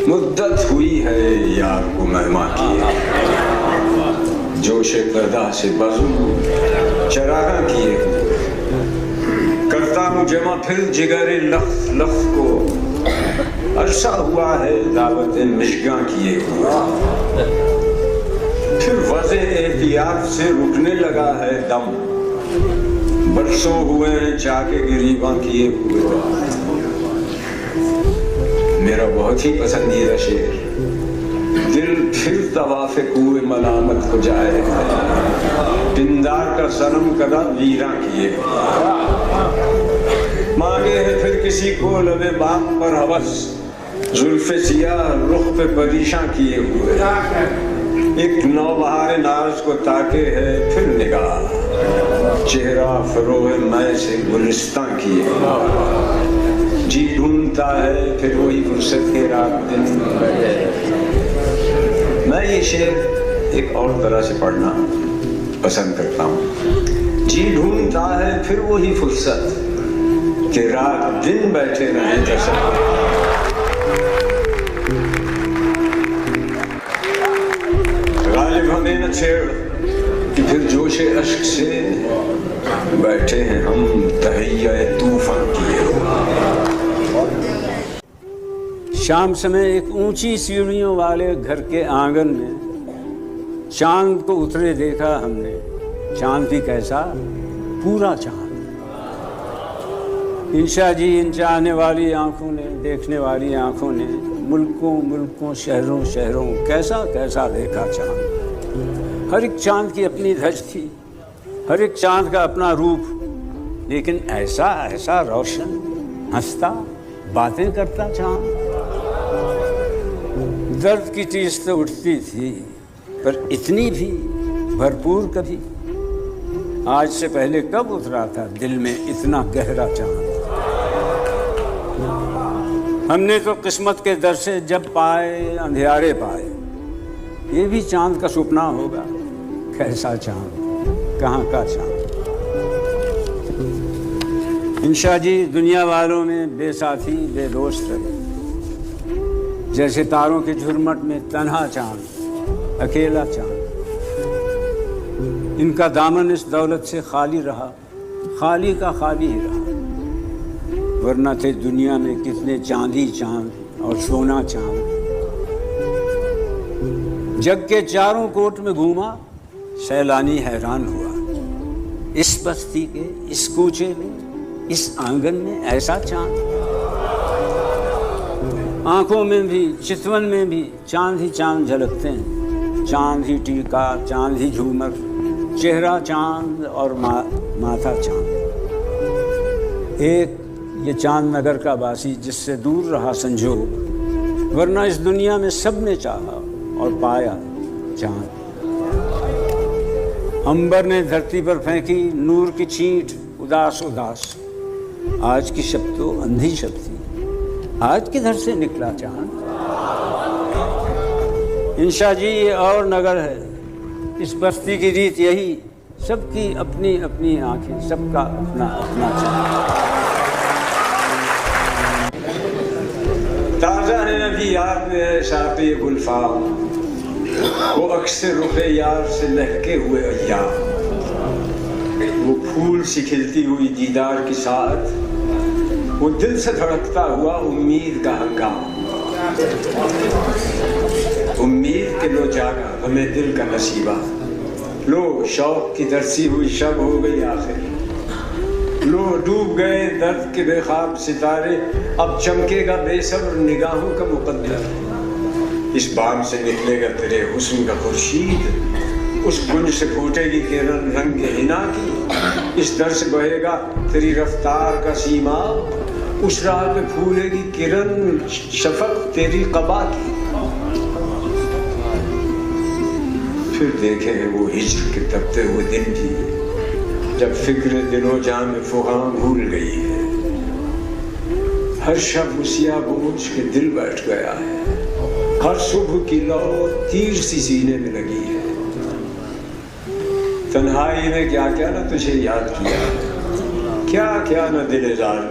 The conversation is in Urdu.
مدت ہوئی ہے یار کو مہمان کیے، جوش پیدا سے بازو چراغاں کیے، کرتا ہوں جمع پھر جگر لخ لخ کو، عرصہ ہوا ہے دعوت مشگاں کیے ہوئے، پھر وضع احتیاط سے رکنے لگا ہے دم، برسوں ہوئے ہیں چاکے گریباں کیے ہوئے، میرا بہت ہی پسندیدہ شعر، دل پھر طواف کوئے ملامت ہو جائے، پندار کا صنم کدا ویراں کیے، مانگے ہے پھر کسی کو لبے باغ پر ہوس، زلف سیاہ رخ پہ پریشاں کیے ہوئے، ایک نوبہار ناز کو تاکے ہے پھر نگاہ، چہرہ فروغ میں سے گلستاں کیے، جی ڈھونڈتا ہے پھر وہی فرصت کے رات دن بیٹھے۔ میں یہ شعر ایک اور طرح سے پڑھنا پسند کرتا ہوں، جی ڈھونڈتا ہے پھر وہی فرصت کہ رات دن بیٹھے رہیں تصور، غالب ہمیں نہ چھیڑ کہ پھر جوش اشک سے بیٹھے ہیں ہم تہیہ طوفان کیے۔ شام سمے ایک اونچی سیڑھیوں والے گھر کے آنگن میں چاند کو اترے دیکھا ہم نے، چاند بھی کیسا، پورا چاند۔ انشا جی ان چاہنے والی آنکھوں نے، دیکھنے والی آنکھوں نے، ملکوں ملکوں شہروں شہروں کیسا کیسا دیکھا چاند۔ ہر ایک چاند کی اپنی دھج تھی، ہر ایک چاند کا اپنا روپ، لیکن ایسا ایسا روشن، ہنستا، باتیں کرتا چاند۔ درد کی چیز تو اٹھتی تھی پر اتنی بھی بھرپور کبھی، آج سے پہلے کب اترا تھا دل میں اتنا گہرا چاند۔ ہم نے تو قسمت کے در سے جب پائے اندھیارے پائے، یہ بھی چاند کا سپنا ہوگا، کیسا چاند، کہاں کا چاند۔ انشا جی دنیا والوں میں بے ساتھی بے دوست رہے، جیسے تاروں کے جھرمٹ میں تنہا چاند، اکیلا چاند۔ ان کا دامن اس دولت سے خالی رہا، خالی کا خالی ہی رہا، ورنہ تھے دنیا میں کتنے چاندی چاند اور سونا چاند۔ جگ کے چاروں کوٹ میں گھوما، سیلانی حیران ہوا، اس بستی کے، اس کوچے میں، اس آنگن میں ایسا چاند۔ آنکھوں میں بھی، چتون میں بھی چاند ہی چاند جھلکتے ہیں، چاند ہی ٹیکا، چاند ہی جھومر، چہرہ چاند اور ماتھا چاند۔ ایک یہ چاند نگر کا باسی جس سے دور رہا سنجوگ، ورنہ اس دنیا میں سب نے چاہا اور پایا چاند۔ عنبر نے دھرتی پر پھینکی نور کی چھینٹ، اداس اداس، آج کی شب تو اندھی شب تھی، آج کدھر سے نکلا چاند۔ انشا جی یہ اور نگر ہے، اس بستی کی ریت یہی، سب کی اپنی اپنی آنکھیں، سب کا اپنا اپنا چاند۔ تازہ ہے ابھی یاد میں ہے ساقی گلفام، وہ اکثر رخ یار سے لہکے ہوئے ایام، وہ پھول سی کھلتی ہوئی دیدار کی ساتھ، وہ دل سے دھڑکتا ہوا امید کا ہنگام، امید کہ لو جاگا ہمیں دل کا نصیبہ، لو شوق کی درسی ہوئی شب ہو گئی آخر، لو ڈوب گئے درد کے بے خواب ستارے، اب چمکے گا بے صبر نگاہوں کا مقدر، اس بام سے نکلے گا تیرے حسن کا خورشید، اس گنج سے پھوٹے گی کرن رنگ حنا کی، اس در سے بہے گا تیری رفتار کا سیما، اس راہ پہ پھولے گی کرن شفق تیری قبا کی، پھر دیکھے وہ ہجر کے تپتے ہوئے دن بھی، جب فکر دل و جان میں فغاں بھول گئی ہے، ہر شب مسیح بوجھ کے دل بیٹھ گیا ہے، ہر صبح کی لو تیر سی سینے میں لگی ہے، تنہائی میں کیا کیا نہ تجھے یاد کیا ہے، کیا کیا نہ دل زار